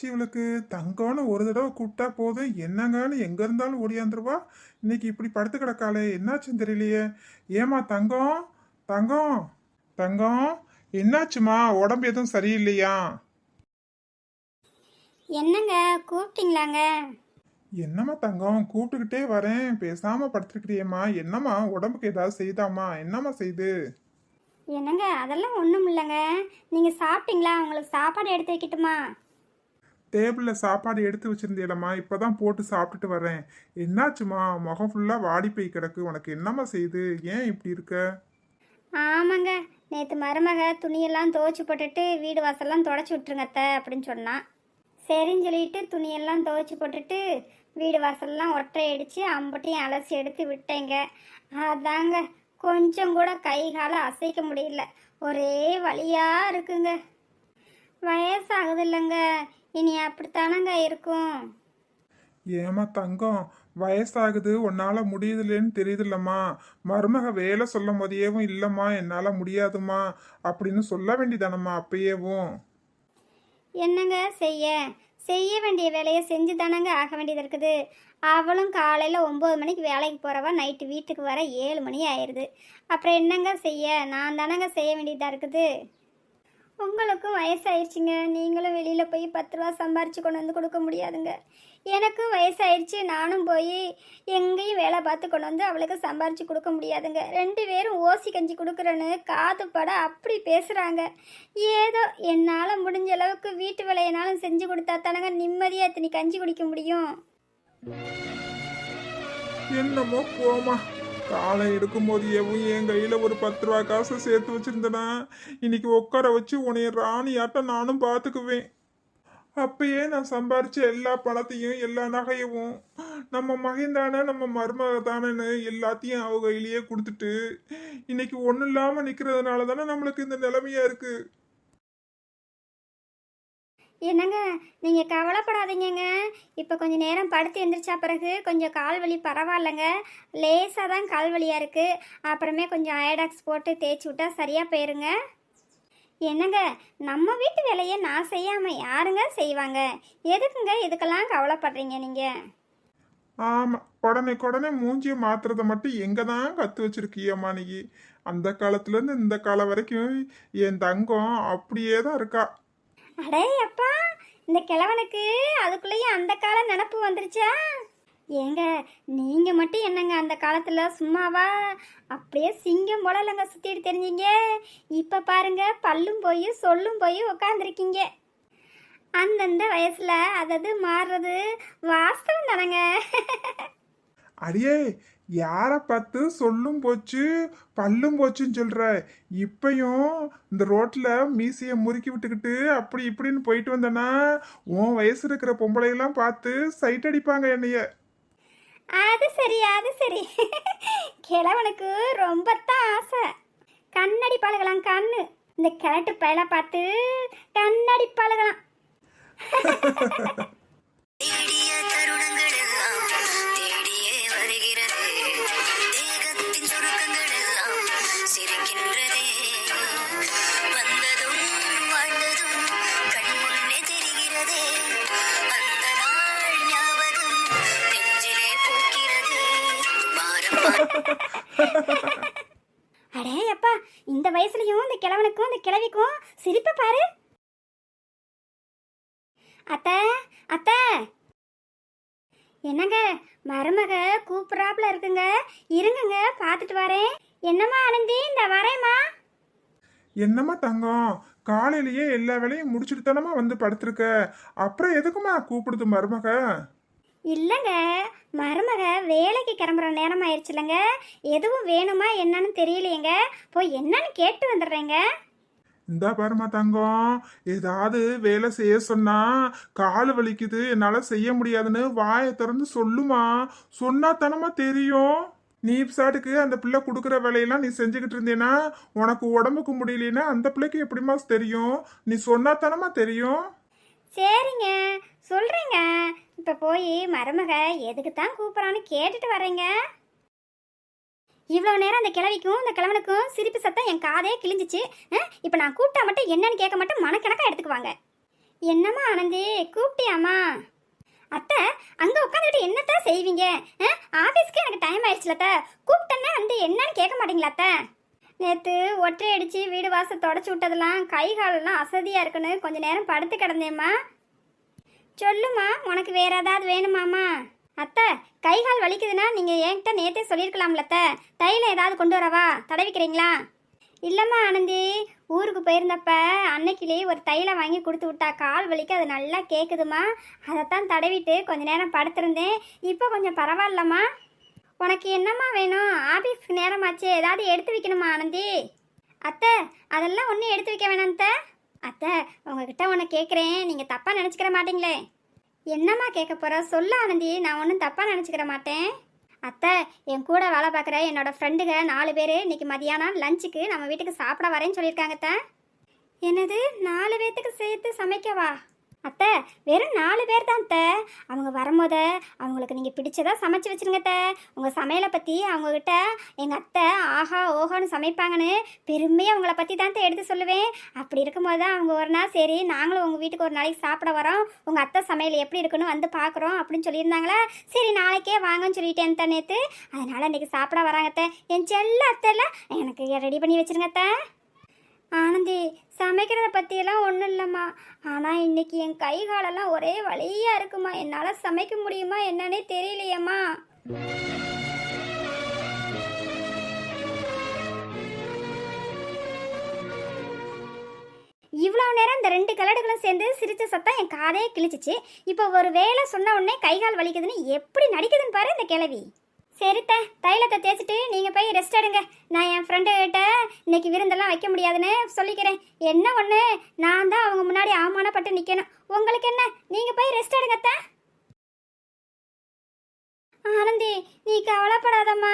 இவளுக்கு? தங்கம்னு ஒரு தடவை கூப்பிட்டா போதும், என்னங்கன்னு எங்க இருந்தாலும் ஓடியாந்துருவா. இன்னைக்கு இப்படி படுத்து கிடக்காளே, என்னாச்சுன்னு தெரியலையே. ஏமா தங்கம், தங்கம், தங்கம், என்னாச்சுமா? உடம்பு எதுவும் சரியில்லையா? என்னங்க கூப்பிட்டீங்களாங்க? என்னம்மா தங்கம், கூப்பிட்டுக்கிட்டே வரேன், பேசாம படுத்துக்கிறியேம்மா. என்னம்மா உடம்புக்கு ஏதாவது செய்தாமா? என்னம்மா செய்து? என்னங்க அதெல்லாம் ஒன்றும் இல்லைங்க. நீங்கள் சாப்பிட்டீங்களா? உங்களுக்கு சாப்பாடு எடுத்து வைக்கட்டுமா? டேபிள்ல சாப்பாடு எடுத்து வச்சிருந்தேலம்மா, இப்பதான் போட்டு சாப்பிட்டுட்டு வரேன். என்னாச்சுமா? முகம் ஃபுல்லா வாடி போய் கிடக்கு. உனக்கு என்னம்மா செய்து? ஏன் இப்படி இருக்க? ஆமாங்க, நேற்று மருமக துணியெல்லாம் துவைச்சி போட்டுட்டு வீடு வாசல்லாம் தொடச்சி விட்ருங்க அத்தை அப்படின்னு சொன்னான். சரின்னு சொல்லிட்டு துணியெல்லாம் துவைச்சி போட்டுட்டு வீடு வாசல்லாம் ஒற்றை அடித்து அம்பட்டையும் அலசி எடுத்து விட்டேங்க. அதாங்க கொஞ்சம் கூட கை காலை அசைக்க முடியல, ஒரே வலியாக இருக்குங்க. வயசாகுது இல்லைங்க, இனி அப்படித்தானங்க இருக்கும். ஏமா தங்கம், வயசாகுது, உன்னால முடியுதுலேன்னு தெரியுதுல்லம்மா. மருமக வேலை சொல்லும் போதேவும் இல்லம்மா என்னால முடியாதுமா அப்படின்னு சொல்ல வேண்டியதானம்மா அப்பயேவும். என்னங்க செய்ய செய்ய வேண்டிய வேலையை செஞ்சு தானங்க ஆக வேண்டியது இருக்குது. அவளும் காலையில் 9 மணிக்கு வேலைக்கு போகிறவா நைட்டு வீட்டுக்கு வர 7 மணி ஆயிடுது. அப்புறம் என்னங்க செய்ய, நான் தானங்க செய்ய வேண்டியதாக இருக்குது. உங்களுக்கும் வயசாயிருச்சுங்க, நீங்களும் வெளியில் போய் 10 ரூபா சம்பாரித்து கொண்டு வந்து கொடுக்க முடியாதுங்க. எனக்கும் வயசாயிருச்சு, நானும் போய் எங்கேயும் வேலை பார்த்து கொண்டு வந்து அவளுக்கு சம்பாரித்து கொடுக்க முடியாதுங்க. 2 பேரும் ஓசி கஞ்சி கொடுக்குறேன்னு காது பட அப்படி பேசுகிறாங்க. ஏதோ என்னால் முடிஞ்ச அளவுக்கு வீட்டு வேலையினாலும் செஞ்சு கொடுத்தா தானங்க நிம்மதியாக இத்தனை கஞ்சி குடிக்க முடியும். என்னமோ போமா. காலை எடுக்கும் போதேவும் என் கையில ஒரு 10 ரூபா காசை சேர்த்து வச்சிருந்தேனா, இன்னைக்கு உட்கார வச்சு உன்னைய ராணியாட்டம் நானும் பார்த்துக்குவேன். அப்பயே நான் சம்பாரிச்ச எல்லா பணத்தையும் எல்லா நகையவும் நம்ம மகன்தானே நம்ம மருமக தானேன்னு எல்லாத்தையும் அவ கையிலேயே கொடுத்துட்டு இன்னைக்கு ஒன்றும் இல்லாம நிக்கிறதுனால தானே நம்மளுக்கு இந்த நிலைமையா இருக்கு. என்னங்க நீங்கள் கவலைப்படாதீங்கங்க. இப்போ கொஞ்சம் நேரம் படுத்து எந்திரிச்சா பிறகு கொஞ்சம் கால் வலி பரவாயில்லைங்க. லேசாக தான் கால் வலியாக இருக்குது. அப்புறமே கொஞ்சம் அயடாக்ஸ் போட்டு தேய்ச்சி விட்டா சரியாக போயிருங்க. என்னங்க நம்ம வீட்டு வேலையை நான் செய்யாமல் யாருங்க செய்வாங்க? எதுக்குங்க இதுக்கெல்லாம் கவலைப்படுறீங்க நீங்கள்? ஆமா, உடனே உடனே மூஞ்சியை மாத்துறத மட்டும் எங்க தான் கத்து வச்சிருக்கியம்மா நீ. அந்த காலத்துல இருந்து இந்த காலம் வரைக்கும் என் தங்கம் அப்படியே தான் இருக்கா. அடே அப்பா, இந்த கிழவனுக்கு அதுக்குள்ளேயும் அந்த கால நினப்பு வந்துருச்சா? ஏங்க நீங்க மட்டும் என்னங்க அந்த காலத்துல சும்மாவா அப்படியே சிங்கம் போல இல்லைங்க சுத்திட்டு தெரிஞ்சீங்க. இப்ப பாருங்க பல்லும் போய் சொல்லும் போய் உக்காந்துருக்கீங்க. அந்தந்த வயசுல அதது மாறுறது வாஸ்தவம் தானங்க. அடியே, யார பார்த்து சொல்லும் போச்சு பல்லும் போச்சுன்னு சொல்ற? இப்பயும் இந்த ரோட்ல மீசைய முறுக்கி விட்டுக்கிட்டு அப்படி இப்படின்னு போயிட்டு வந்தனா உன் வயசு இருக்கிற பொம்பளையெல்லாம் பார்த்து சைட் அடிப்பாங்க என்னைய. அது சரி அது சரி. கிழவனுக்கு ரொம்ப தான் ஆசை. கண்ணாடி பழகலாம் கண்ணு. இந்த கிழட்டு பயல பார்த்து கண்ணாடி பழகலாம். தேடிய தருணங்கள் எல்லாம் தேடியே வருகிறது. தேகத்தின் சுருக்கங்கள் எல்லாம் சிரிக்கின்றதே. வந்ததும் வாழ்ந்ததும் கண் முன்னே தெரிகிறதே. அந்த நாள் ஞாபகம் நெஞ்சிலே போக்கிறதே. அடே அப்பா, இந்த வயசுலயும் இந்த கிழவனுக்கும் இந்த கிழவிக்கும் சிரிப்பை பாரு. அத்தை அத்தை, என்னங்க மருமக கூப்பிட்றாப்புல இருக்குங்க, இருங்கங்க பார்த்துட்டு வரேன். என்னம்மா ஆனந்தி, இந்த வரேம்மா. என்னம்மா தங்கம், காலையிலேயே எல்லா வேலையும் முடிச்சுட்டு தானம்மா வந்து படுத்திருக்க. அப்புறம் எதுக்குமா கூப்பிடுது மருமக? இல்லைங்க, மருமக வேலைக்கு கிளம்புற நேரம் ஆயிடுச்சுலங்க. எதுவும் வேணுமா என்னன்னு தெரியலையேங்க, போய் என்னன்னு கேட்டு வந்துடுறேங்க. இந்தா பாருமா தங்கம், ஏதாவது வேலை செய்ய சொன்னா கால் வலிக்குது என்னால செய்ய முடியாதுன்னு வாயை திறந்து சொல்லுமா. சொன்னா தானமா தெரியும். நீ சாட்டுக்கு அந்த பிள்ளை கொடுக்குற வேலையெல்லாம் நீ செஞ்சுக்கிட்டு இருந்தேன்னா உனக்கு உடம்புக்கு முடியலன்னா அந்த பிள்ளைக்கு எப்படிமா தெரியும்? நீ சொன்னா தானமா தெரியும். சரிங்க சொல்கிறேங்க. இப்போ போய் மருமக எதுக்கு தான் கூப்பிட்றான்னு கேட்டுட்டு வரேங்க. இவ்வளோ நேரம் அந்த கிழவிக்கும் இந்த கிழவனுக்கும் சிரிப்பு சத்தம் என் காதே கிழிஞ்சிச்சு. இப்போ நான் கூப்பிட்டா மட்டும் என்னன்னு கேட்க மட்டும் மனக்கணக்காக எடுத்துக்குவாங்க. என்னம்மா ஆனந்தி, கூப்பிட்டியாம்மா? அத்தை, அங்கே உட்காந்துட்டு என்னத்தான் செய்வீங்க? ஆஃபீஸ்க்கு எனக்கு டைம் ஆயிடுச்சுலத்த. கூப்பிட்டேன்னா வந்து என்னன்னு கேட்க மாட்டீங்களா அத்தை? நேற்று ஒற்றை அடித்து வீடு வாசல் தொடச்சி விட்டதெல்லாம் கை காலெல்லாம் அசதியாக இருக்குன்னு கொஞ்ச நேரம் படுத்து கிடந்தேம்மா. சொல்லுமா, உனக்கு வேற ஏதாவது வேணுமாம்மா? அத்தை, கை கால் வலிக்குதுன்னா நீங்கள் என்கிட்ட நேற்றே சொல்லியிருக்கலாம்லத்த. தைலம் ஏதாவது கொண்டு வரவா? தடவிக்கிறீங்களா? இல்லைம்மா ஆனந்தி, ஊருக்கு போயிருந்தப்ப அன்னைக்கிலே ஒரு தைலம் வாங்கி கொடுத்து விட்டா கால் வலிக்கு, அது நல்லா கேட்குதுமா. அதைத்தான் தடவிட்டு கொஞ்ச நேரம் படுத்திருந்தேன். இப்போ கொஞ்சம் பரவாயில்லம்மா. உனக்கு என்னம்மா வேணும்? ஆஃபீஸ்க்கு நேரமாச்சு, ஏதாவது எடுத்து வைக்கணுமா ஆனந்தி? அத்தை, அதெல்லாம் ஒன்றும் எடுத்து வைக்க வேணாம்த்த. அத்தை, உங்ககிட்ட ஒன்று கேட்குறேன், நீங்கள் தப்பாக நினச்சிக்கிற மாட்டீங்களே? என்னம்மா கேட்க போகிற? சொல்ல ஆனந்தி, நான் ஒன்றும் தப்பாக நினச்சிக்கிற மாட்டேன். அத்தை, என் கூட வேலை பார்க்குற என்னோட ஃப்ரெண்டுங்க 4 பேர் இன்னைக்கு மதியானம் லஞ்சுக்கு நம்ம வீட்டுக்கு சாப்பிட வரேன்னு சொல்லியிருக்காங்க அத்தை. என்னது, 4 பேர்த்துக்கு சேர்த்து சமைக்கவா? அத்தை, வெறும் 4 பேர் தான் அத்தை. அவங்க வரும்போது அவங்களுக்கு நீங்கள் பிடிச்சதா சமைச்சு வச்சுருங்க அத்தை. உங்கள் சமையலை பற்றி அவங்கக்கிட்ட எங்கள் அத்தை ஆஹா ஓஹோன்னு சமைப்பாங்கன்னு பெருமையாக அவங்கள பற்றி தான் எடுத்து சொல்லுவேன். அப்படி இருக்கும்போது தான் அவங்க ஒரு நாள் சரி நாங்களும் உங்கள் வீட்டுக்கு ஒரு நாளைக்கு சாப்பிட வரோம், உங்கள் அத்தை சமையல் எப்படி இருக்குன்னு வந்து பார்க்குறோம் அப்படின்னு சொல்லியிருந்தாங்களா. சரி நாளைக்கே வாங்கன்னு சொல்லிட்டேன் அத்தை நேற்று. அதனால் இன்றைக்கி சாப்பிட வராங்க அத்தை. என் செல்ல அத்தைல எனக்கு ரெடி பண்ணி வச்சுருங்க அத்தை. ஆனந்தி, சமைக்கிறத பற்றியெல்லாம் ஒன்றும் இல்லைம்மா. ஆனால் இன்னைக்கு என் கை காலெல்லாம் ஒரே வலியாக இருக்குமா. என்னால் சமைக்க முடியுமா என்னன்னே தெரியலையம்மா. இவ்வளோ நேரம் இந்த 2 கலடுகளும் சேர்ந்து சிரிச்ச சத்தம் என் காதே கிழிச்சிச்சு. இப்போ ஒரு வேலை சொன்ன உடனே கை கால் வலிக்குதுன்னு எப்படி நடிக்குதுன்னு பாரு இந்த கிழவி. சரித்த, தைலத்தை தேய்ச்சிட்டு நீங்கள் போய் ரெஸ்ட் எடுங்க. நான் என் ஃப்ரெண்டுகிட்ட இன்னைக்கு விருந்தெல்லாம் வைக்க முடியாதுன்னு சொல்லிக்கிறேன். என்ன ஒன்று, நான் தான் அவங்க முன்னாடி அவமானப்பட்டு நிற்கணும். உங்களுக்கு என்ன, நீங்கள் போய் ரெஸ்ட் எடுங்கத்த. ஆனந்தி, நீ கவலைப்படாதம்மா.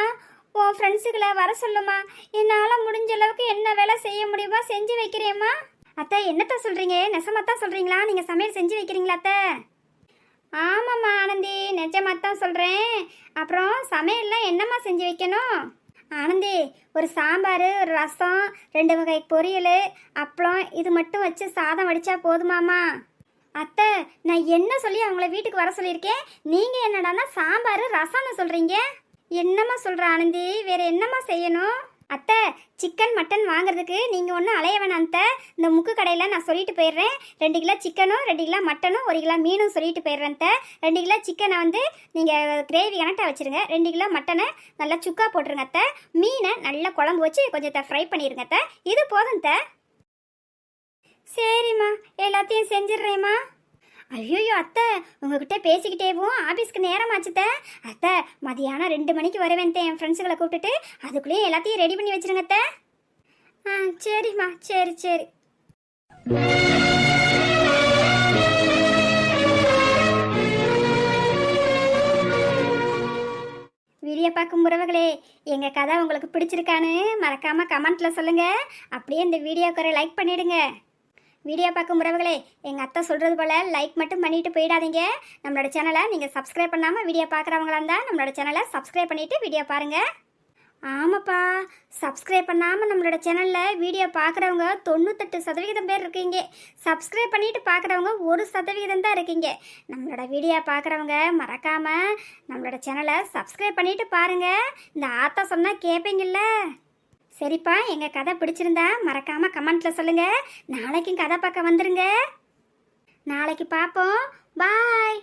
உன் ஃப்ரெண்ட்ஸுகளை வர சொல்லுமா. என்னால் முடிஞ்ச அளவுக்கு என்ன வேலை செய்ய முடியுமா செஞ்சு வைக்கிறேம்மா. அத்தை, என்னத்த சொல்கிறீங்க? நெசமாத்தான் சொல்கிறீங்களா? நீங்கள் சமையல் செஞ்சு வைக்கிறீங்களா அத்தை? ஆமாம்மா ஆனந்தி, நிஜமாத்தான் சொல்கிறேன். அப்புறம் சமையல்லாம் என்னம்மா செஞ்சு வைக்கணும்? ஆனந்தி, ஒரு சாம்பார், ஒரு ரசம், 2 வகை பொரியல், அப்பளம், இது மட்டும் வச்சு சாதம் வடித்தா போதுமாம்மா? அத்தை, நான் என்ன சொல்லி அவங்கள வீட்டுக்கு வர சொல்லியிருக்கேன், நீங்கள் என்னடானா சாம்பார் ரசம்னு சொல்கிறீங்க. என்னம்மா சொல்கிற ஆனந்தி, வேறு என்னம்மா செய்யணும்? அத்தை, சிக்கன் மட்டன் வாங்குறதுக்கு நீங்கள் ஒன்றும் அலைய வேணாம் அத்தை. இந்த முக்கு கடையில் நான் சொல்லிட்டு போயிடுறேன். 2 கிலோ சிக்கனும் 2 கிலோ மட்டனும் 1 கிலோ மீனும் சொல்லிட்டு போயிடுறேன் அத்தை. 2 கிலோ சிக்கனை வந்து நீங்கள் கிரேவி கணக்காக வச்சுருங்க. 2 கிலோ மட்டனை நல்லா சுக்கா போட்டுருங்க அத்தை. மீனை நல்லா குழம்பு வச்சு கொஞ்சத்தை ஃப்ரை பண்ணிடுங்க அத்தை. இது போதும் அத்தை. சரிம்மா, எல்லாத்தையும் செஞ்சிடுறேம்மா. ஐயோ அத்தை, உங்ககிட்ட பேசிக்கிட்டேவும் ஆஃபீஸ்க்கு நேரம் ஆச்சுத்த. அத்தை, மதியானம் 2 மணிக்கு வருவேன் என் ஃப்ரெண்ட்ஸுகளை கூப்பிட்டுட்டு. அதுக்குள்ளேயே எல்லாத்தையும் ரெடி பண்ணி வச்சுருங்க அத்தை. சரிம்மா, சரி சரி. வீடியோ பார்க்கும் உறவுகளே, எங்கள் கதை உங்களுக்கு பிடிச்சிருக்கான்னு மறக்காமல் கமெண்ட்டில் சொல்லுங்கள். அப்படியே இந்த வீடியோக்கு ஒரு லைக் பண்ணிவிடுங்க. வீடியோ பார்க்கும் உறவுகளே, எங்கள் அத்தை சொல்கிறது போல் லைக் மட்டும் பண்ணிட்டு போயிடாதீங்க. நம்மளோட சேனலை நீங்கள் சப்ஸ்கிரைப் பண்ணாமல் வீடியோ பார்க்குறவங்களா இருந்தால் நம்மளோட சேனலை சப்ஸ்கிரைப் பண்ணிவிட்டு வீடியோ பாருங்கள். ஆமாப்பா, சப்ஸ்கிரைப் பண்ணாமல் நம்மளோட சேனலில் வீடியோ பார்க்குறவங்க 98% பேர் இருக்கீங்க. சப்ஸ்கிரைப் பண்ணிவிட்டு பார்க்குறவங்க 1% தான் இருக்கீங்க. நம்மளோட வீடியோ பார்க்குறவங்க மறக்காமல் நம்மளோட சேனலை சப்ஸ்கிரைப் பண்ணிவிட்டு பாருங்கள். இந்த ஆத்தா சொன்னால் கேட்பீங்கள்ல. சரிப்பா, எங்கள் கதை பிடிச்சிருந்தா மறக்காமல் கமெண்ட்டில் சொல்லுங்கள். நாளைக்கும் கதை பார்க்க வந்துடுங்க. நாளைக்கு பார்ப்போம். பாய்.